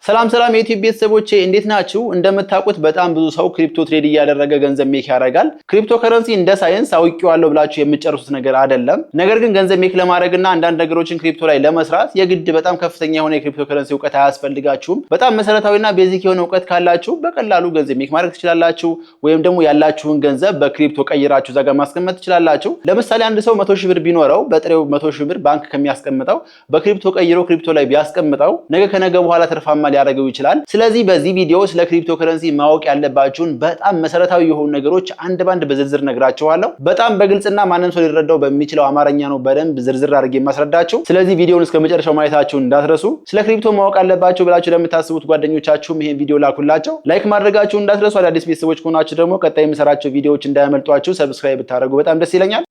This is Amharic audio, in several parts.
ሰላም የዩቲዩብ ቤተሰቦቼ እንዴት ናችሁ? እንደምታውቁት በጣም ብዙ ሰው ክሪፕቶ ትሬድ እያደረገ ገንዘብ ሜክ ያደርጋል። ክሪፕቶ ከረንሲ እንደ ሳይንስ አውቄዋለሁ ብላችሁ የምትጨርሱት ነገር አይደለም። ነገር ግን ገንዘብ ሜክ ለማድረግና አንዳንድ ነገሮችን ክሪፕቶ ላይ ለመስራት የግድ በጣም ከፍተኛ የሆነ የክሪፕቶ ከረንሲ እውቀት አያስፈልጋችሁም። በጣም መሰረታዊና ቤዚክ የሆነ እውቀት ካላችሁ በቀላሉ ገንዘብ ሜክ ማድረግ ትችላላችሁ። ወይም ደግሞ ያላችሁን ገንዘብ በክሪፕቶ ቀይራችሁ እዛ ጋር ማስቀመጥ ትችላላችሁ። ለምሳሌ አንድ ሰው 100 ሺህ ብር ቢኖረው በጥሬው 100 ሺህ ብር ባንክ ከሚያስቀምጠው በክሪፕቶ ቀይሮ ክሪፕቶ ላይ ቢያስቀምጠው ነገ ከነገ በኋላ ትርፋማ ሊያደርገው ይችላል። ስለዚህ በዚህ ቪዲዮ ስለ ክሪፕቶ ከረንሲ ማወቅ ያለባችሁን በጣም መሰረታዊ የሆኑ ነገሮች አንድ ባንድ በዝርዝር ነግራችኋለሁ። በጣም በግልጽና ማንም ሰው ሊረዳው በሚችለው አማርኛ ነው በደንብ ዝርዝር አድርጌ የማስረዳችሁ። ስለዚህ ቪዲዮውን እስከ መጨረሻው ማየታችሁን እንዳትረሱ። ስለ ክሪፕቶ ማወቅ አለባችሁ ብላችሁ ለምታስቡት ጓደኞቻችሁም ይሄን ቪዲዮ ላኩላቸው። ላይክ ማድረጋችሁን እንዳትረሱ። አዳዲስ ቤተሰቦች ከሆናችሁ ደግሞ ቀጣይ የምሰራቸው ቪዲዮዎች እንዳያመልጧችሁ ሰብስክራይብ ብታደርጉ በጣም ደስ ይለኛል።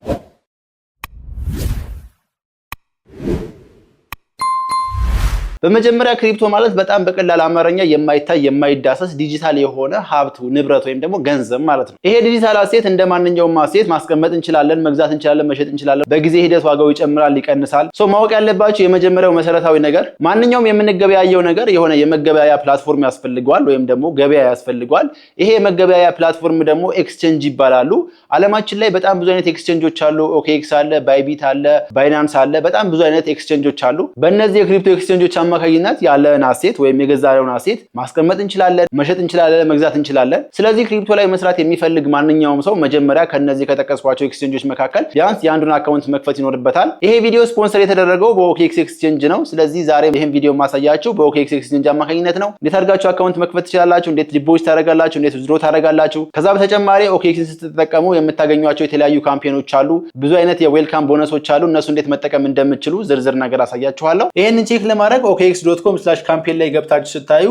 በመጀመሪያ ክሪፕቶ ማለት በጣም በቀላል አማርኛ የማይታይ የማይዳሰስ ዲጂታል የሆነ ሀብት ንብረት ወይም ደግሞ ገንዘብ ማለት ነው። ይሄ ዲጂታል አሴት እንደማንኛውም አሴት ማስቀመጥ እንችላለን፣ መግዛት እንችላለን፣ መሸጥ እንችላለን። በጊዜ ሂደት ዋጋው ይጨምራል፣ ይቀንሳል። ማወቅ ያለባችሁ የመጀመሪያው መሰረታዊ ነገር ማንኛውም የምንገበያየው ነገር የሆነ የመገበያያ ፕላትፎርም ያስፈልገዋል ወይም ደግሞ ገበያ ያስፈልገዋል። ይሄ የመገበያያ ፕላትፎርም ደግሞ ኤክስቼንጅ ይባላሉ። ዓለማችን ላይ በጣም ብዙ አይነት ኤክስቼንጆች አሉ። ኦኬኤክስ አለ፣ ባይቢት አለ፣ ባይናንስ አለ። በጣም ብዙ አይነት ኤክስቼንጆች አሉ። በእነዚህ የክሪፕቶ ኤክስቼንጆች አማካኝነት ያለን አሴት ወይም የገዛነውን አሴት ማስቀመጥ እንችላለን፣ መሸጥ እንችላለን፣ መግዛት እንችላለን። ስለዚህ ክሪፕቶ ላይ መስራት የሚፈልግ ማንኛውም ሰው መጀመሪያ ከነዚህ ከጠቀስኳቸው ኤክስቼንጆች መካከል ቢያንስ የአንዱን አካውንት መክፈት ይኖርበታል። ይሄ ቪዲዮ ስፖንሰር የተደረገው በኦኬኤክስ ኤክስቼንጅ ነው። ስለዚህ ዛሬ ይሄን ቪዲዮ ማሳያችሁ በኦኬኤክስ ኤክስቼንጅ አማካኝነት ነው። እንዴት አድርጋችሁ አካውንት መክፈት ትችላላችሁ፣ እንዴት ዲፖዚት ታደርጋላችሁ፣ እንዴት ዊዝድሮ ታደርጋላችሁ። ከዛ በተጨማሪ ኦኬኤክስን ስትጠቀሙ የምታገኟቸው የተለያዩ ካምፔኖች አሉ። ብዙ አይነት የዌልካም ቦነሶች አሉ። እነሱ እንዴት መጠቀም እንደምትችሉ ዝርዝር ነገር አሳያችኋለሁ። ይሄንን ቼክ ለማድረግ okex.com/ካምፔን ላይ ገብታችሁ ስታዩ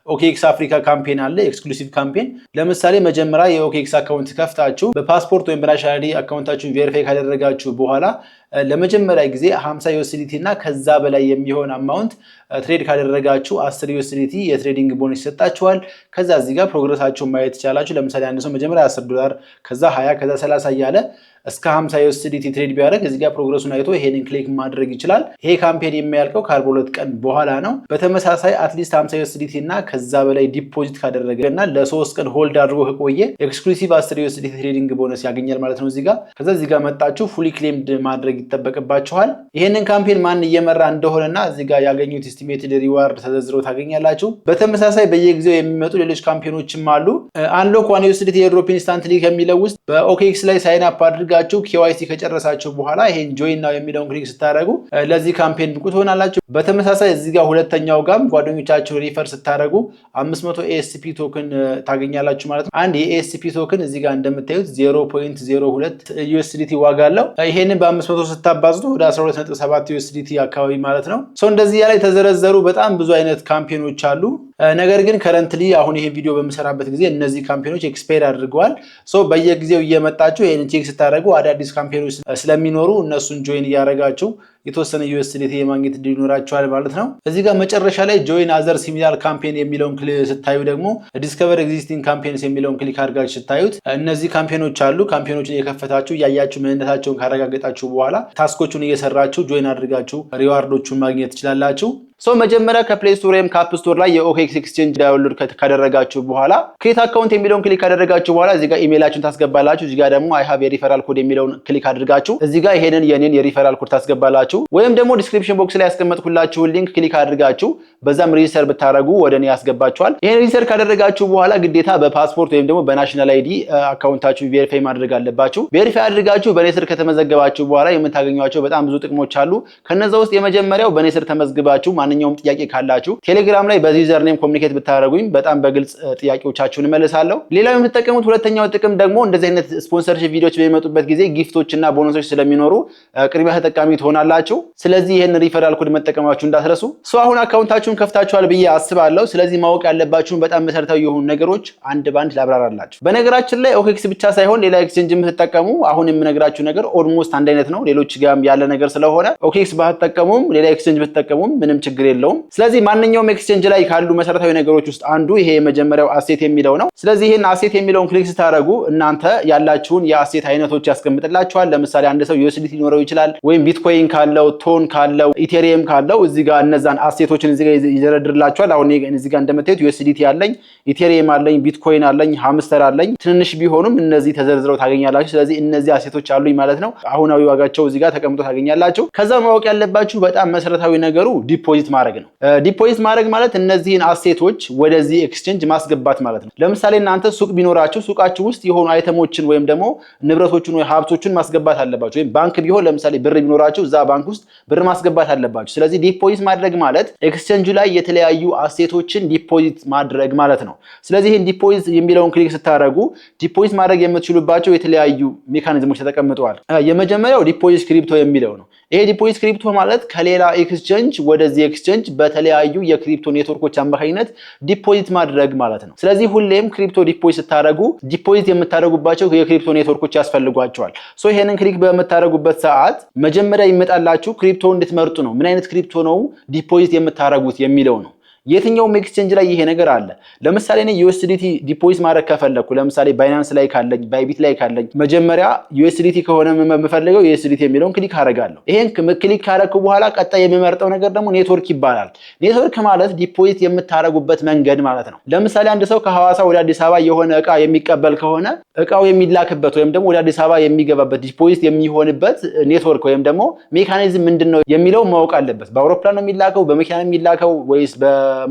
ኦኬኤክስ አፍሪካ ካምፔን አለ፣ ኤክስክሉሲቭ ካምፔን። ለምሳሌ መጀመሪያ የኦኬኤክስ አካውንት ከፍታችሁ በፓስፖርት ወይም በናሽናል አይዲ አካውንታችሁን ቬሪፋይ ካደረጋችሁ በኋላ ለመጀመሪያ ጊዜ 50 ዩኤስዲቲ እና ከዛ በላይ የሚሆን አማውንት ትሬድ ካደረጋችሁ 10 ዩኤስዲቲ የትሬዲንግ ቦነስ ይሰጣችኋል። ከዛ እዚህ ጋር ፕሮግረሳችሁን ማየት ትችላላችሁ። ለምሳሌ አንድ ሰው መጀመሪያ $10 ከዛ 20 ከዛ 30 እያለ እስከ 50 ዩኤስዲቲ ትሬድ ቢያደርግ እዚህ ጋር ፕሮግረሱን አይቶ ይሄንን ክሊክ ማድረግ ይችላል። ይሄ ካምፔን የሚያልቀው ከ42 ቀን በኋላ ነው። በተመሳሳይ አትሊስት 50 ዩኤስዲቲ እና ከዛ በላይ ዲፖዚት ካደረገና ለ3 ቀን ሆልድ አድርጎ ከቆየ ኤክስክሉሲቭ 10 ዩኤስዲቲ ትሬዲንግ ቦነስ ያገኛል ማለት ነው። እዚህ ጋር ከዛ እዚህ ጋር መጣችሁ ፉሊ ክሌምድ ማድረግ ይጠበቅባችኋል። ይሄንን ካምፔን ማን እየመራ እንደሆነና እዚህ ጋር ያገኙት ኤስቲሜትድ ሪዋርድ ተዘርዝሮ ታገኛላችሁ። በተመሳሳይ በየጊዜው የሚመጡ ሌሎች ካምፔኖችም አሉ። አንሎክ 1 ዩኤስዲቲ ኤርድሮፕ ኢንስታንትሊ ከሚለው ውስጥ በኦኬኤክስ ላይ ሳይን አፕ አድርጋችሁ KYC ከጨረሳችሁ በኋላ ይሄን ጆይን ናው የሚለውን ክሊክ ስታደርጉ ለዚህ ካምፔን ብቁ ትሆናላችሁ። በተመሳሳይ እዚህ ጋር ሁለተኛው ጋም ጓደኞቻችሁ ሪፈር ስታደርጉ 500 ASP ቶክን ታገኛላችሁ ማለት ነው። አንድ የASP ቶክን እዚህ ጋር እንደምታዩት 0.02 USDT ዋጋ አለው። ይሄንን በ500 ስታባዙት ወደ 12.7 USDT አካባቢ ማለት ነው። እንደዚህ ያለ የተዘረዘሩ በጣም ብዙ አይነት ካምፔኖች አሉ። ነገር ግን ከረንትሊ አሁን ይሄ ቪዲዮ በመሰራበት ጊዜ እነዚህ ካምፔኖች ኤክስፓየር አድርገዋል። በየጊዜው እየመጣችሁ ይሄንን ቼክ ስታደርጉ አዳዲስ ካምፔኖች ስለሚኖሩ እነሱን ጆይን እያደረጋችሁ የተወሰነ USDT የማግኘት እድል ይኖራችኋል ማለት ነው። እዚህ ጋር መጨረሻ ላይ ጆይን አዘር ሲሚላር ካምፔን የሚለውን ክሊክ ስታዩ ደግሞ ዲስከቨር ኤግዚስቲንግ ካምፔንስ የሚለውን ክሊክ አድርጋችሁ ስታዩት እነዚህ ካምፔኖች አሉ። ካምፔኖችን እየከፈታችሁ ያያችሁ ምንነታቸውን ካረጋገጣችሁ በኋላ ታስኮቹን እየሰራችሁ ጆይን አድርጋችሁ ሪዋርዶቹን ማግኘት ትችላላችሁ። መጀመሪያ ከፕሌይ ስቶር ወይም ከአፕ ስቶር ላይ የኦኬኤክስ ኤክስቼንጅ ዳውንሎድ ካደረጋችሁ በኋላ ክሬት አካውንት የሚለውን ክሊክ ካደረጋችሁ በኋላ እዚህ ጋር ኢሜይላችሁን ታስገባላችሁ። እዚህ ጋር ደግሞ አይ ሃቭ የሪፈራል ኮድ የሚለውን ክሊክ አድርጋችሁ እዚህ ጋር ይሄንን የኔን የሪፈራል ኮድ ታስገባላችሁ። ወይም ደግሞ ዲስክሪፕሽን ቦክስ ላይ ያስቀመጥኩላችሁን ሊንክ ክሊክ አድርጋችሁ በዛም ሬጂስተር ብታረጉ ወደኔ ያስገባችኋል። ይሄን ሬጂስተር ካደረጋችሁ በኋላ ግዴታ በፓስፖርት ወይም ደግሞ በናሽናል አይዲ አካውንታችሁን ቬሪፋይ ማድረግ አለባችሁ። ቬሪፋይ አድርጋችሁ በኔ ስር ከተመዘገባችሁ በኋላ የምታገኟቸው በጣም ብዙ ጥቅሞች አሉ። ከነዛ ውስጥ የመጀመሪያው በኔ ስር ተመዝግባችሁ ማንኛውም ጥያቄ ካላችሁ ቴሌግራም ላይ በዚህ ዩዘር ኔም ኮሙኒኬት ብታደርጉኝ በጣም በግልጽ ጥያቄዎቻችሁን እመልሳለሁ። ሌላው የምትጠቀሙት ሁለተኛው ጥቅም ደግሞ እንደዚህ አይነት ስፖንሰርሺፕ ቪዲዮዎች በሚመጡበት ጊዜ ጊፍቶችና ቦነሶች ስለሚኖሩ ቅድሚያ ተጠቃሚ ትሆናላችሁ። ስለዚህ ይሄን ሪፈራል ኮድ መጠቀማችሁ እንዳትረሱ። አሁን አካውንታችሁን ከፍታችኋል ብዬ አስባለሁ። ስለዚህ ማወቅ ያለባችሁን በጣም መሰረታዊ የሆኑ ነገሮች አንድ ባንድ ላብራራላችሁ። በነገራችን ላይ ኦኬኤክስ ብቻ ሳይሆን ሌላ ኤክስቼንጅ የምትጠቀሙ አሁን የምነግራችሁ ነገር ኦልሞስት አንድ አይነት ነው። ሌሎች ጋርም ያለ ነገር ስለሆነ ኦኬኤክስ ባትጠቀሙም ሌላ ኤክስቼንጅ ብትጠቀሙም ምንም ችግር ችግር የለውም። ስለዚህ ማንኛውም ኤክስቼንጅ ላይ ካሉ መሰረታዊ ነገሮች ውስጥ አንዱ ይሄ የመጀመሪያው አሴት የሚለው ነው። ስለዚህ ይሄን አሴት የሚለውን ክሊክ ስታደርጉ እናንተ ያላችሁን የአሴት አይነቶች ያስቀምጥላችኋል። ለምሳሌ አንድ ሰው ዩኤስዲቲ ሊኖረው ይችላል፣ ወይም ቢትኮይን ካለው፣ ቶን ካለው፣ ኢቴሪየም ካለው እዚህ ጋር እነዛን አሴቶችን እዚህ ጋር ይደረድርላችኋል። አሁን እዚህ ጋር እንደምታዩት ዩኤስዲቲ አለኝ፣ ኢቴሪየም አለኝ፣ ቢትኮይን አለኝ፣ ሃምስተር አለኝ። ትንንሽ ቢሆኑም እነዚህ ተዘርዝረው ታገኛላችሁ። ስለዚህ እነዚህ አሴቶች አሉኝ ማለት ነው። አሁናዊ ዋጋቸው እዚህ ጋር ተቀምጦ ታገኛላችሁ። ከዛ ማወቅ ያለባችሁ በጣም መሰረታዊ ነገሩ ዲፖዚት ማድረግ ነው። ዲፖዚት ማድረግ ማለት እነዚህን አሴቶች ወደዚህ ኤክስቼንጅ ማስገባት ማለት ነው። ለምሳሌ እናንተ ሱቅ ቢኖራችሁ ሱቃችሁ ውስጥ የሆኑ አይተሞችን ወይም ደግሞ ንብረቶችን ወይ ሀብቶችን ማስገባት አለባችሁ። ወይም ባንክ ቢሆን ለምሳሌ ብር ቢኖራችሁ እዛ ባንክ ውስጥ ብር ማስገባት አለባችሁ። ስለዚህ ዲፖዚት ማድረግ ማለት ኤክስቼንጁ ላይ የተለያዩ አሴቶችን ዲፖዚት ማድረግ ማለት ነው። ስለዚህ ይህን ዲፖዚት የሚለውን ክሊክ ስታደርጉ ዲፖዚት ማድረግ የምትችሉባቸው የተለያዩ ሜካኒዝሞች ተቀምጠዋል። የመጀመሪያው ዲፖዚት ክሪፕቶ የሚለው ነው። ይሄ ዲፖዚት ክሪፕቶ ማለት ከሌላ ኤክስቼንጅ ወደዚህ ኤክስቼንጅ በተለያዩ የክሪፕቶ ኔትወርኮች አማካኝነት ዲፖዚት ማድረግ ማለት ነው። ስለዚህ ሁሌም ክሪፕቶ ዲፖዚት ስታደርጉ ዲፖዚት የምታደርጉባቸው የክሪፕቶ ኔትወርኮች ያስፈልጓቸዋል። ይሄንን ክሊክ በምታደርጉበት ሰዓት መጀመሪያ ይመጣላችሁ ክሪፕቶ እንድትመርጡ ነው። ምን አይነት ክሪፕቶ ነው ዲፖዚት የምታደርጉት የሚለው ነው። የትኛውም ኤክስቼንጅ ላይ ይሄ ነገር አለ። ለምሳሌ እኔ ዩኤስዲቲ ዲፖዚት ማድረግ ከፈለኩ ለምሳሌ ባይናንስ ላይ ካለኝ፣ ባይቢት ላይ ካለኝ መጀመሪያ ዩኤስዲቲ ከሆነ የምፈልገው ዩኤስዲቲ የሚለውን ክሊክ አደርጋለሁ። ይሄን ክሊክ ካደረኩ በኋላ ቀጣይ የሚመርጠው ነገር ደግሞ ኔትወርክ ይባላል። ኔትወርክ ማለት ዲፖዚት የምታደርጉበት መንገድ ማለት ነው። ለምሳሌ አንድ ሰው ከሐዋሳ ወደ አዲስ አበባ የሆነ እቃ የሚቀበል ከሆነ እቃው የሚላክበት ወይም ደግሞ ወደ አዲስ አበባ የሚገባበት ዲፖዚት የሚሆንበት ኔትወርክ ወይም ደግሞ ሜካኒዝም ምንድነው የሚለው ማወቅ አለበት። በአውሮፕላን ነው የሚላከው፣ በመኪና ነው የሚላከው ወይስ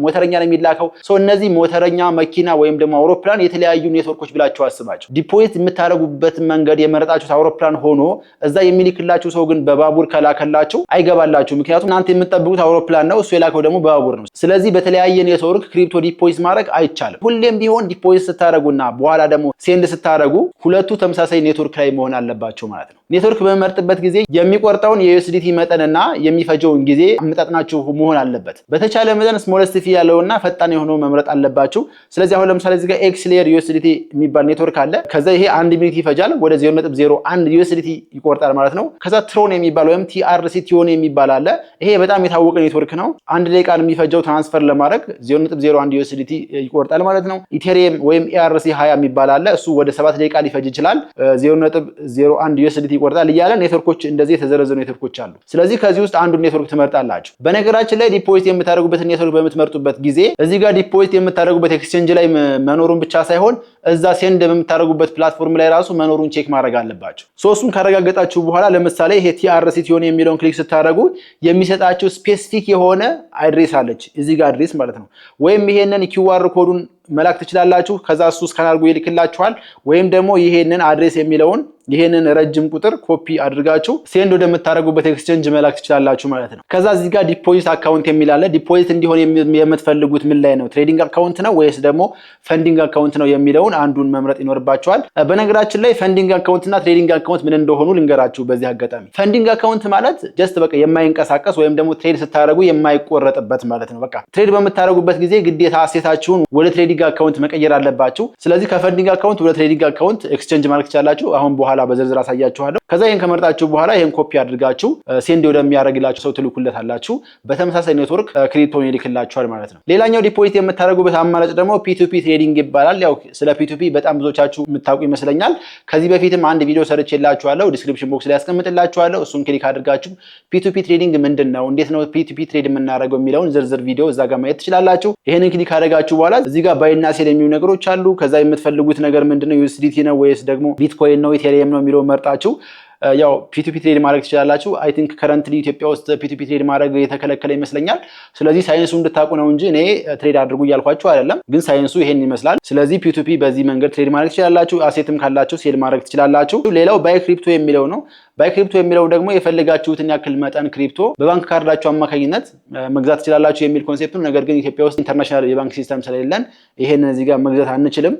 ሞተረኛ ነው የሚላከው? እነዚህ ሞተረኛ፣ መኪና ወይም ደግሞ አውሮፕላን የተለያዩ ኔትወርኮች ብላችሁ አስባችሁ። ዲፖዚት የምታደርጉበት መንገድ የመረጣችሁት አውሮፕላን ሆኖ እዛ የሚልክላችሁ ሰው ግን በባቡር ከላከላችሁ አይገባላችሁ። ምክንያቱም እናንተ የምትጠብቁት አውሮፕላን ነው፣ እሱ የላከው ደግሞ በባቡር ነው። ስለዚህ በተለያየ ኔትወርክ ክሪፕቶ ዲፖዚት ማድረግ አይቻልም። ሁሌም ቢሆን ዲፖዚት ስታደርጉና በኋላ ደግሞ ሴንድ ስታደርጉ ሁለቱ ተመሳሳይ ኔትወርክ ላይ መሆን አለባቸው ማለት ነው። ኔትወርክ በመመርጥበት ጊዜ የሚቆርጠውን የዩኤስዲቲ መጠንና የሚፈጀውን ጊዜ አመጣጥናችሁ መሆን አለበት። በተቻለ መጠን ስሞለስት ፊ ያለውና ፈጣን የሆነው መምረጥ አለባችሁ። ስለዚህ አሁን ለምሳሌ እዚህ ጋር ኤክስ ሌየር ዩኤስዲቲ የሚባል ኔትወርክ አለ። ከዛ ይሄ 1 ሚኒት ይፈጃል፣ ወደ 0.01 ዩኤስዲቲ ይቆርጣል ማለት ነው። ከዛ ትሮን የሚባል ወይም ቲአርሲ ቲዮን የሚባል አለ። ይሄ በጣም የታወቀ ኔትወርክ ነው። 1 ደቂቃ የሚፈጀው ትራንስፈር ለማድረግ 0.01 ዩኤስዲቲ ይቆርጣል ማለት ነው። ኢቴሪየም ወይም ኤአርሲ 20 የሚባል አለ። እሱ ወደ 7 ደቂቃ ሊፈጅ ይችላል፣ 0.01 ዩኤስዲቲ ይቆርጣል እያለ ኔትወርኮች እንደዚህ የተዘረዘሩ ኔትወርኮች አሉ። ስለዚህ ከዚህ ውስጥ አንዱን ኔትወርክ ትመርጣላችሁ። በነገራችን ላይ ዲፖዚት የምታደርጉበትን ኔትወርክ በምትመርጡበት ጊዜ እዚህ ጋር ዲፖዚት የምታደርጉበት ኤክስቼንጅ ላይ መኖሩን ብቻ ሳይሆን እዛ ሴንድ በምታደርጉበት ፕላትፎርም ላይ ራሱ መኖሩን ቼክ ማድረግ አለባችሁ። እሱን ካረጋገጣችሁ በኋላ ለምሳሌ ይሄ ቲአርሲ ቲዮን የሚለውን ክሊክ ስታደርጉ የሚሰጣችሁ ስፔሲፊክ የሆነ አድሬስ አለች፣ እዚህ ጋር አድሬስ ማለት ነው። ወይም ይሄንን ኪውአር ኮዱን መላክ ትችላላችሁ። ከዛ እሱ ስካን አድርጎ ይልክላችኋል። ወይም ደግሞ ይሄንን አድሬስ የሚለውን ይሄንን ረጅም ቁጥር ኮፒ አድርጋችሁ ሴንድ ወደምታደርጉበት ኤክስቼንጅ መላክ ትችላላችሁ ማለት ነው። ከዛ እዚህ ጋር ዲፖዚት አካውንት የሚል አለ። ዲፖዚት እንዲሆን የምትፈልጉት ምን ላይ ነው? ትሬዲንግ አካውንት ነው ወይስ ደግሞ ፈንዲንግ አካውንት ነው የሚለውን አንዱን መምረጥ ይኖርባችኋል። በነገራችን ላይ ፈንዲንግ አካውንት እና ትሬዲንግ አካውንት ምን እንደሆኑ ልንገራችሁ በዚህ አጋጣሚ። ፈንዲንግ አካውንት ማለት ጀስት በቃ የማይንቀሳቀስ ወይም ደግሞ ትሬድ ስታደርጉ የማይቆረጥበት ማለት ነው። በቃ ትሬድ በምታደርጉበት ጊዜ ግዴታ አሴታችሁን ወደ ትሬዲንግ አካውንት መቀየር አለባችሁ። ስለዚህ ከፈንዲንግ አካውንት ወደ ትሬዲንግ አካውንት ኤክስቼንጅ ማድረግ ትችላላችሁ። አሁን በኋላ በዝርዝር አሳያችኋለሁ። ከዛ ይሄን ከመርጣችሁ በኋላ ይሄን ኮፒ አድርጋችሁ ሴንድ ወደሚያደርግላችሁ ሰው ትልኩለታላችሁ። በተመሳሳይ ኔትወርክ ክሪፕቶን ይልክላችኋል ማለት ነው። ሌላኛው ዲፖዚት የምታደርጉበት አማራጭ ደግሞ ፒቱፒ ትሬዲንግ ይባላል። ያው ስለ ፒቱፒ በጣም ብዙዎቻችሁ የምታውቁ ይመስለኛል። ከዚህ በፊትም አንድ ቪዲዮ ሰርቼላችኋለሁ፣ ዲስክሪፕሽን ቦክስ ላይ ያስቀምጥላችኋለሁ። እሱን ክሊክ አድርጋችሁ ፒቱፒ ትሬዲንግ ምንድነው፣ እንዴት ነው ፒቱፒ ትሬድ የምናደርገው የሚለውን ዝርዝር ቪዲዮ እዛ ጋር ማየት ትችላላችሁ። ይሄንን ክሊክ አድርጋችሁ በኋላ እዚህ ጋር ባይና ሴል የሚሉ ነገሮች አሉ። ከዛ የምትፈልጉት ነገር ምንድነው፣ ዩኤስዲቲ ነው ወይስ ደግሞ ቢትኮይን ነው ኢቴሪየም ነው የሚለው መርጣችሁ ያው ፒቱፒ ትሬድ ማድረግ ትችላላችሁ። አይ ቲንክ ከረንትሊ ኢትዮጵያ ውስጥ ፒቱፒ ትሬድ ማድረግ የተከለከለ ይመስለኛል። ስለዚህ ሳይንሱ እንድታውቁ ነው እንጂ እኔ ትሬድ አድርጉ እያልኳችሁ አይደለም፣ ግን ሳይንሱ ይሄን ይመስላል። ስለዚህ ፒቱፒ በዚህ መንገድ ትሬድ ማድረግ ትችላላችሁ። አሴትም ካላችሁ ሴል ማድረግ ትችላላችሁ። ሌላው ባይ ክሪፕቶ የሚለው ነው። ባይ ክሪፕቶ የሚለው ደግሞ የፈለጋችሁትን ያክል መጠን ክሪፕቶ በባንክ ካርዳችሁ አማካኝነት መግዛት ትችላላችሁ የሚል ኮንሴፕት ነው። ነገር ግን ኢትዮጵያ ውስጥ ኢንተርናሽናል የባንክ ሲስተም ስለሌለን ይሄን እዚህ ጋር መግዛት አንችልም።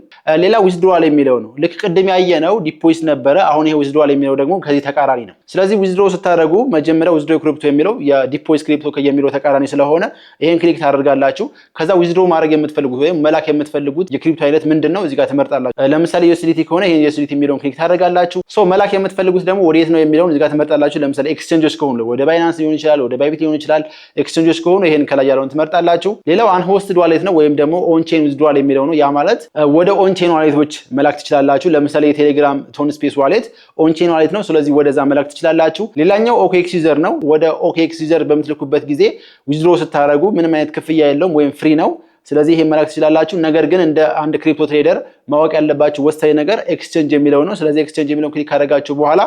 ሌላ ዊዝድሮዋል የሚለው ነው። ልክ ቅድም ያየነው ዲፖዚት ነበረ። አሁን ይሄ ዊዝድሮዋል የሚለው ደግሞ ከዚህ ተቃራኒ ነው። ስለዚህ ዊዝድሮ ስታደርጉ መጀመሪያ ዊዝድሮ ክሪፕቶ የሚለው የዲፖዚት ክሪፕቶ የሚለው ተቃራኒ ስለሆነ ይሄን ክሊክ ታደርጋላችሁ። ከዛ ዊዝድሮ ማድረግ የምትፈልጉት ወይም መላክ የምትፈልጉት የክሪፕቶ አይነት ምንድነው እዚህ ጋር ትመርጣላችሁ። ለምሳሌ USDT ከሆነ ይሄን USDT የሚለውን ክሊክ ታደርጋላችሁ። መላክ የምትፈልጉት ደግሞ ወዴት ነው የሚለውን እዚህ ጋር ትመርጣላችሁ። ለምሳሌ ኤክስቼንጆች ከሆኑ ወደ ባይናንስ ሊሆን ይችላል፣ ወደ ባይቢት ሊሆን ይችላል። ኤክስቼንጆች ከሆኑ ይሄን ከላይ ያለውን ትመርጣላችሁ። ሌላው አንሆስትድ ዋሌት ነው ወይም ደግሞ ኦንቼን ዊዝድሮዋል የሚለው ነው። ያ ማለት ወደ ኦንቼን ዋሌቶች መላክ ትችላላችሁ። ለምሳሌ የቴሌግራም ቶን ስፔስ ዋሌት ኦንቼን ዋሌት ነው። ስለዚህ ወደዛ መላክ ትችላላችሁ። ሌላኛው OKX ዩዘር ነው። ወደ OKX ዩዘር በምትልኩበት ጊዜ ዊዝድሮ ስታደርጉ ምንም አይነት ክፍያ የለውም ወይም ፍሪ ነው። ስለዚህ ይሄን መላክ ትችላላችሁ። ነገር ግን እንደ አንድ ክሪፕቶ ትሬደር ማወቅ ያለባችሁ ወሳኝ ነገር ኤክስቼንጅ የሚለው ነው። ስለዚህ ኤክስቼንጅ የሚለውን ክሊክ ካደረጋችሁ በኋላ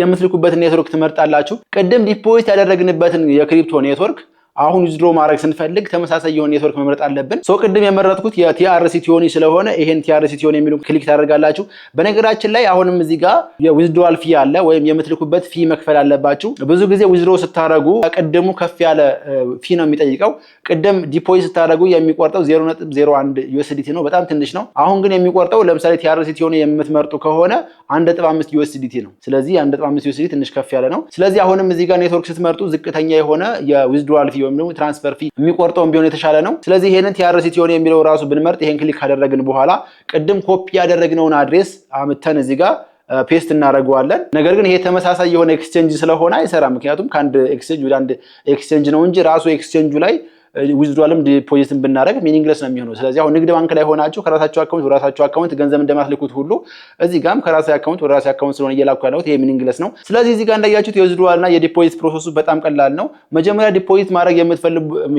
የምትልኩበትን ኔትወርክ ትመርጣላችሁ። ቅድም ዲፖዚት ያደረግንበትን የክሪፕቶ ኔትወርክ አሁን ዊዝድሮ ማድረግ ስንፈልግ ተመሳሳይ የሆነ ኔትወርክ መምረጥ አለብን። ቅድም የመረጥኩት የቲአርሲ ቲዮኒ ስለሆነ ይሄን ቲአርሲ ቲዮኒ የሚሉ ክሊክ ታደርጋላችሁ። በነገራችን ላይ አሁንም እዚህ ጋር የዊዝድሮዋል ፊ አለ ወይም የምትልኩበት ፊ መክፈል አለባችሁ። ብዙ ጊዜ ዊዝድሮ ስታደርጉ ቅድሙ ከፍ ያለ ፊ ነው የሚጠይቀው። ቅድም ዲፖዚት ስታደርጉ የሚቆርጠው 0.01 USDT ነው፣ በጣም ትንሽ ነው። አሁን ግን የሚቆርጠው ለምሳሌ ቲአርሲ ቲዮኒ የምትመርጡ ከሆነ 1.5 USDT ነው። ስለዚህ 1.5 USDT ትንሽ ከፍ ያለ ነው። ስለዚህ አሁንም እዚህ ጋር ኔትወርክ ስትመርጡ ዝቅተኛ የሆነ የዊዝድሮዋል ፊ ወይም ደግሞ ትራንስፈር ፊ የሚቆርጠውን ቢሆን የተሻለ ነው። ስለዚህ ይሄንን ቲአርሲ ቲዮኒ የሚለው ራሱ ብንመርጥ ይሄን ክሊክ ካደረግን በኋላ ቅድም ኮፒ ያደረግነውን አድሬስ አምተን እዚህ ጋር ፔስት እናደርገዋለን። ነገር ግን ይሄ ተመሳሳይ የሆነ ኤክስቼንጅ ስለሆነ አይሰራም። ምክንያቱም ከአንድ ኤክስቼንጅ ወደ አንድ ኤክስቼንጅ ነው እንጂ ራሱ ኤክስቼንጁ ላይ ዊዝድሮዋልም ዲፖዚትን ብናደርግ ሚኒንግለስ ነው የሚሆነው። ስለዚህ አሁን ንግድ ባንክ ላይ ሆናችሁ ከራሳችሁ አካውንት ወደ ራሳችሁ አካውንት ገንዘብ እንደማትልኩት ሁሉ እዚህ ጋርም ከራሳችሁ አካውንት ወደ ራሳችሁ አካውንት ስለሆነ እየላኩ ያለሁት ይሄ ሚኒንግለስ ነው። ስለዚህ እዚህ ጋር እንዳያችሁት የዊዝድሮዋልና የዲፖዚት ፕሮሰሱ በጣም ቀላል ነው። መጀመሪያ ዲፖዚት ማድረግ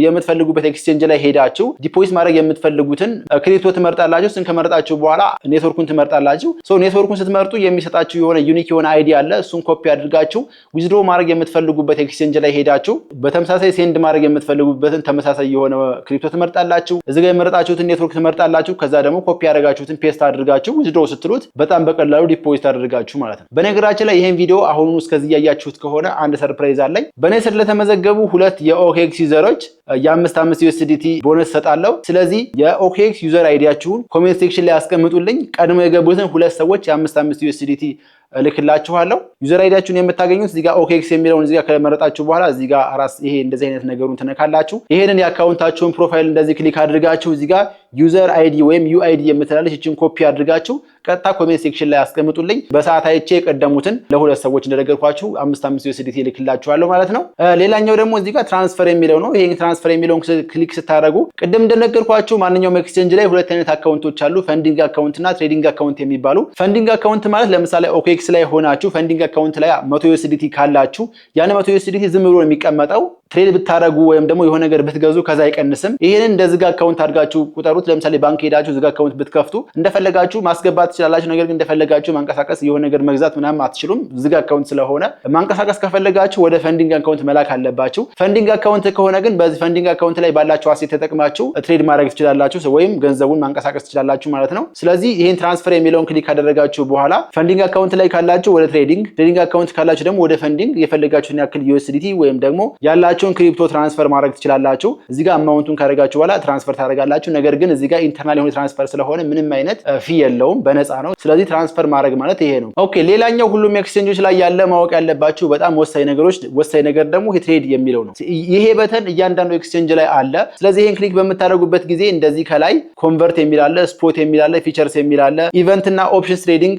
የምትፈልጉበት ኤክስቼንጅ ላይ ሄዳችሁ ዲፖዚት ማድረግ የምትፈልጉትን ክሪፕቶ ትመርጣላችሁ። እሱን ከመረጣችሁ በኋላ ኔትወርኩን ትመርጣላችሁ። ኔትወርኩን ስትመርጡ የሚሰጣችሁ የሆነ ዩኒክ የሆነ አይዲ አለ። እሱን ኮፒ አድርጋችሁ ዊዝድሮ ማድረግ የምትፈልጉበት ኤክስቼንጅ ላይ ሄዳችሁ በተመሳሳይ ሴንድ ማድረግ የምትፈልጉበትን ተመሳሳይ የሆነ ክሪፕቶ ትመርጣላችሁ። እዚህ ጋር የመረጣችሁትን ኔትወርክ ትመርጣላችሁ። ከዛ ደግሞ ኮፒ ያደረጋችሁትን ፔስት አድርጋችሁ ዊዝድሮ ስትሉት በጣም በቀላሉ ዲፖዚት አድርጋችሁ ማለት ነው። በነገራችን ላይ ይሄን ቪዲዮ አሁኑኑ እስከዚህ ያያችሁት ከሆነ አንድ ሰርፕራይዝ አለኝ። በእኔ ስር ለተመዘገቡ 2 የኦኬኤክስ ዩዘሮች የ5 USDT ቦነስ ሰጣለሁ። ስለዚህ የኦኬኤክስ ዩዘር አይዲያችሁን ኮሜንት ሴክሽን ላይ አስቀምጡልኝ። ቀድሞ የገቡትን 2 ሰዎች የ5 USDT ልክላችኋለሁ። ዩዘር አይዲያችሁን የምታገኙት እዚህ ጋር OKX የሚለውን እዚህ ጋር ከመረጣችሁ በኋላ እዚህ ጋር ይሄ እንደዚህ አይነት ነገሩን ትነካላችሁ። ይሄንን የአካውንታችሁን ፕሮፋይል እንደዚህ ክሊክ አድርጋችሁ እዚህ ጋር ዩዘር አይዲ ወይም UID የምትላለች እቺን ኮፒ አድርጋችሁ ቀጥታ ኮሜንት ሴክሽን ላይ አስቀምጡልኝ። በሰዓት አይቼ የቀደሙትን ለ2 ሰዎች እንደነገርኳችሁ 5 USDT ልክላችኋለሁ ማለት ነው። ሌላኛው ደግሞ እዚህ ጋር ትራንስፈር የሚለው ነው። ይሄን ትራንስፈር የሚለውን ክሊክ ስታደርጉ ቅድም እንደነገርኳችሁ ማንኛውም ኤክስቼንጅ ላይ 2 አይነት አካውንቶች አሉ፣ ፈንዲንግ አካውንት እና ትሬዲንግ አካውንት የሚባሉ። ፈንዲንግ አካውንት ማለት ለምሳሌ OKX ላይ ሆናችሁ ፈንዲንግ አካውንት ላይ 100 USDT ካላችሁ ያን 100 USDT ዝም ብሎ የሚቀመጠው ትሬድ ብታረጉ ወይም ደግሞ የሆነ ነገር ብትገዙ ከዛ አይቀንስም። ይሄንን እንደ ዝግ አካውንት አድርጋችሁ ቁጠሩት። ለምሳሌ ባንክ ሄዳችሁ ዝግ አካውንት ብትከፍቱ እንደፈለጋችሁ ማስገባት ትችላላችሁ። ነገር ግን እንደፈለጋችሁ ማንቀሳቀስ የሆነ ነገር መግዛት ምናምን አትችሉም፣ ዝግ አካውንት ስለሆነ። ማንቀሳቀስ ከፈለጋችሁ ወደ ፈንዲንግ አካውንት መላክ አለባችሁ። ፈንዲንግ አካውንት ከሆነ ግን በዚህ ፈንዲንግ አካውንት ላይ ባላችሁ አሴት ተጠቅማችሁ ትሬድ ማድረግ ትችላላችሁ ወይም ገንዘቡን ማንቀሳቀስ ትችላላችሁ ማለት ነው። ስለዚህ ይሄን ትራንስፈር የሚለውን ክሊክ ካደረጋችሁ በኋላ ፈንዲንግ አካውንት ላይ ካላችሁ ወደ ትሬዲንግ አካውንት ካላችሁ ደግሞ ወደ ፈንዲንግ የፈለጋችሁትን ያክል USDT ወይም ደግሞ ያላችሁን ክሪፕቶ ትራንስፈር ማድረግ ትችላላችሁ። እዚህ ጋር አማውንቱን ካደረጋችሁ በኋላ ትራንስፈር ታደርጋላችሁ። ነገር ግን እዚህ ጋር ኢንተርናል የሆነ ትራንስፈር ስለሆነ ምንም አይነት ፊ የለውም፣ በነፃ ነው። ስለዚህ ትራንስፈር ማድረግ ማለት ይሄ ነው። ኦኬ፣ ሌላኛው ሁሉም ኤክስቼንጆች ላይ ያለ ማወቅ ያለባችሁ በጣም ወሳኝ ነገር ደግሞ ትሬድ የሚለው ነው። ይሄ በተን እያንዳንዱ ኤክስቼንጅ ላይ አለ። ስለዚህ ይሄን ክሊክ በምታደርጉበት ጊዜ እንደዚህ ከላይ ኮንቨርት የሚል አለ፣ ስፖት የሚል አለ፣ ፊቸርስ የሚል አለ፣ ኢቨንት እና ኦፕሽንስ ትሬዲንግ፣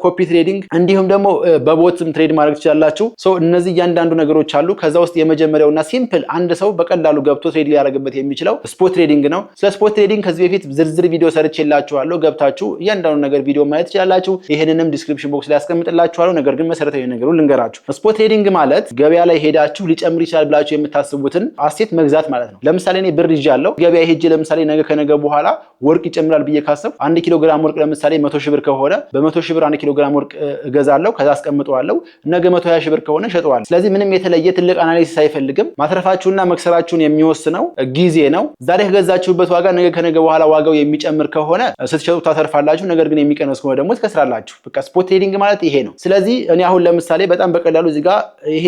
ኮፒ ትሬዲንግ እንዲሁም ደግሞ በቦትም ትሬድ ማድረግ ትችላላችሁ። እነዚህ እያንዳንዱ ነገሮች አሉ። ከዛ ውስጥ የመጀመሪያውና ሲምፕል አንድ ሰው በቀላሉ ገብቶ ትሬድ ሊያደርግበት የሚችለው ስፖት ትሬዲንግ ነው። ስለ ስፖት ትሬዲንግ ከዚህ በፊት ዝርዝር ቪዲዮ ሰርቼላችኋለሁ። ገብታችሁ እያንዳንዱ ነገር ቪዲዮ ማየት ትችላላችሁ። ይሄንንም ዲስክሪፕሽን ቦክስ ላይ አስቀምጥላችኋለሁ። ነገር ግን መሰረታዊ ነገሩን ልንገራችሁ። ስፖት ትሬዲንግ ማለት ገበያ ላይ ሄዳችሁ ሊጨምር ይችላል ብላችሁ የምታስቡትን አሴት መግዛት ማለት ነው። ለምሳሌ እኔ ብር ይዣለሁ። ገበያ ሄጄ ለምሳሌ ነገ ከነገ በኋላ ወርቅ ይጨምራል ብዬ ካሰብኩ 1 ኪሎ ግራም ወርቅ ለምሳሌ 100 ሺህ ብር ከሆነ በ100 ሺህ ብር 1 ኪሎ ግራም ወርቅ እገዛለሁ። ከዛ አስቀምጠዋለሁ። ነገ 120 ሺህ ብር ከሆነ እሸጠዋለሁ። ስለዚህ ምንም የተለየ ትልቅ አናሊሲስ አይፈልግም። ማትረፋችሁና መክሰራችሁን የሚወስነው ጊዜ ነው። ዛሬ ከገዛችሁበት ዋጋ ነገ ከነገ በኋላ ዋጋው የሚጨምር ከሆነ ስትሸጡ ታተርፋላችሁ። ነገር ግን የሚቀንስ ከሆነ ደግሞ ትከስራላችሁ። በቃ ስፖት ትሬዲንግ ማለት ይሄ ነው። ስለዚህ እኔ አሁን ለምሳሌ በጣም በቀላሉ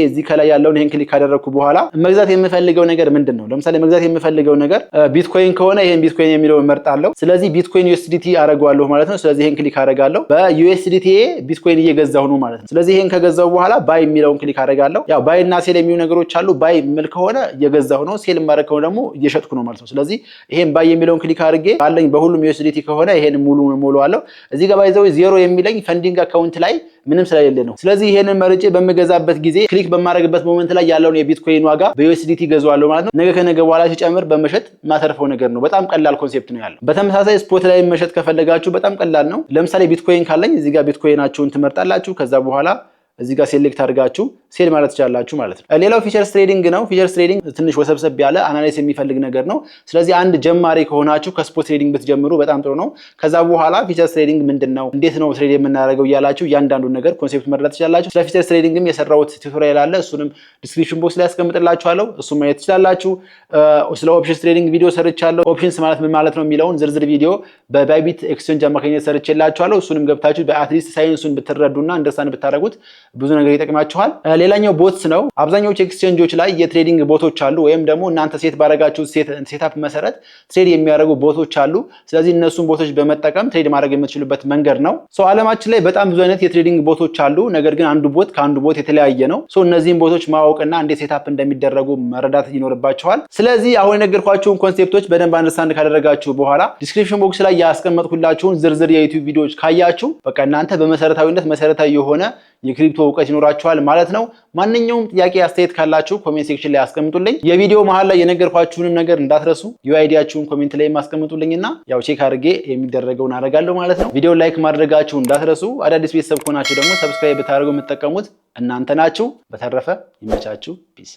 እዚህ ከላይ ያለውን ይሄን ክሊክ ካደረኩ በኋላ መግዛት የምፈልገው ነገር ምንድነው? ለምሳሌ መግዛት የምፈልገው ነገር ቢትኮይን ከሆነ ይሄን ቢትኮይን የሚለውን መርጣለሁ። አደርገዋለሁ። ስለዚህ ቢትኮይን USDT አደርገዋለሁ ማለት ነው። ስለዚህ ይሄን ክሊክ አደርጋለሁ። በUSDT ቢትኮይን እየገዛሁ ነው ማለት ነው። ስለዚህ ይሄን ከገዛሁ በኋላ ባይ የሚለውን ክሊክ አደርጋለሁ። ያው ባይ እና ሴል የሚሉ ነገሮች አሉ። ባይ የሚል ከሆነ እየገዛሁ ነው፣ ሴል ማድረግ ከሆነ ደግሞ እየሸጥኩ ነው ማለት ነው። ስለዚህ ይሄን ባይ የሚለውን ክሊክ አድርጌ ባለኝ በሁሉም USDT ከሆነ ይሄን ሙሉውን ሞላዋለሁ። እዚህ ጋር ባይዘው ዜሮ የሚለኝ ፈንዲንግ አካውንት ላይ ምንም ስለሌለ ነው። ስለዚህ ይሄንን መርጬ በምገዛበት ጊዜ ክሊክ በማድረግበት ሞመንት ላይ ያለውን የቢትኮይን ዋጋ በUSDT ገዛዋለሁ ማለት ነው። ነገ ከነገ በኋላ ሲጨምር በመሸጥ ማተርፈው ነገር ነው። በጣም ቀላል ኮንሴፕት ነው ያለው። በተመሳሳይ ስፖት ላይ መሸጥ ከፈለጋችሁ በጣም ቀላል ነው። ለምሳሌ ቢትኮይን ካለኝ እዚህ ጋር ቢትኮይናችሁን ትመርጣላችሁ። ከዛ በኋላ እዚህ ጋር ሴሌክት አድርጋችሁ ሴል ማለት ትችላላችሁ ማለት ነው። ሌላው ፊቸርስ ትሬዲንግ ነው። ፊቸርስ ትሬዲንግ ትንሽ ወሰብሰብ ያለ አናላይስ የሚፈልግ ነገር ነው። ስለዚህ አንድ ጀማሪ ከሆናችሁ ከስፖት ትሬዲንግ ብትጀምሩ በጣም ጥሩ ነው። ከዛ በኋላ ፊቸርስ ትሬዲንግ ምንድነው፣ እንዴት ነው ትሬድ የምናደርገው እያላችሁ እያንዳንዱን ነገር ኮንሴፕት መረዳት ትችላላችሁ። ስለ ፊቸርስ ትሬዲንግም የሰራሁት ቱቶሪያል አለ። እሱንም ዲስክሪፕሽን ቦክስ ላይ ያስቀምጥላችኋለሁ። እሱን ማየት ትችላላችሁ። ስለ ኦፕሽንስ ትሬዲንግ ቪዲዮ ሰርቻለሁ። ኦፕሽንስ ማለት ምን ማለት ነው የሚለውን ዝርዝር ቪዲዮ በባይቢት ኤክስቼንጅ አማካኝነት ሰርቼላችኋለሁ። እሱንም ገብታችሁ በአትሊስት ሳይንሱን ብትረዱና አንደርስታንድ ብታደርጉት ብዙ ነገር ይጠቅማችኋል። ሌላኛው ቦትስ ነው። አብዛኞቹ ኤክስቼንጆች ላይ የትሬዲንግ ቦቶች አሉ፣ ወይም ደግሞ እናንተ ሴት ባረጋችሁ ሴታፕ መሰረት ትሬድ የሚያደርጉ ቦቶች አሉ። ስለዚህ እነሱን ቦቶች በመጠቀም ትሬድ ማድረግ የምትችሉበት መንገድ ነው። ዓለማችን ላይ በጣም ብዙ አይነት የትሬዲንግ ቦቶች አሉ። ነገር ግን አንዱ ቦት ከአንዱ ቦት የተለያየ ነው። እነዚህን ቦቶች ማወቅና እንዴት ሴታፕ እንደሚደረጉ መረዳት ይኖርባችኋል። ስለዚህ አሁን የነገርኳችሁን ኮንሴፕቶች በደንብ አንደርስታንድ ካደረጋችሁ በኋላ ዲስክሪፕሽን ቦክስ ላይ ያስቀመጥኩላችሁን ዝርዝር የዩቲዩብ ቪዲዮዎች ካያችሁ በቃ እናንተ በመሰረታዊነት መሰረታዊ የሆነ የክሪፕቶ እውቀት ይኖራችኋል ማለት ነው። ማንኛውም ጥያቄ አስተያየት ካላችሁ ኮሜንት ሴክሽን ላይ አስቀምጡልኝ። የቪዲዮ መሃል ላይ የነገርኳችሁንም ነገር እንዳትረሱ UIDያችሁን ኮሜንት ላይ ማስቀምጡልኝና ያው ቼክ አድርጌ የሚደረገውን አደርጋለሁ ማለት ነው። ቪዲዮ ላይክ ማድረጋችሁ እንዳትረሱ። አዳዲስ ቤተሰብ ከሆናችሁ ደግሞ ሰብስክራይብ ብታደርጉ የምትጠቀሙት እናንተ ናችሁ። በተረፈ ይመቻችሁ። ፒስ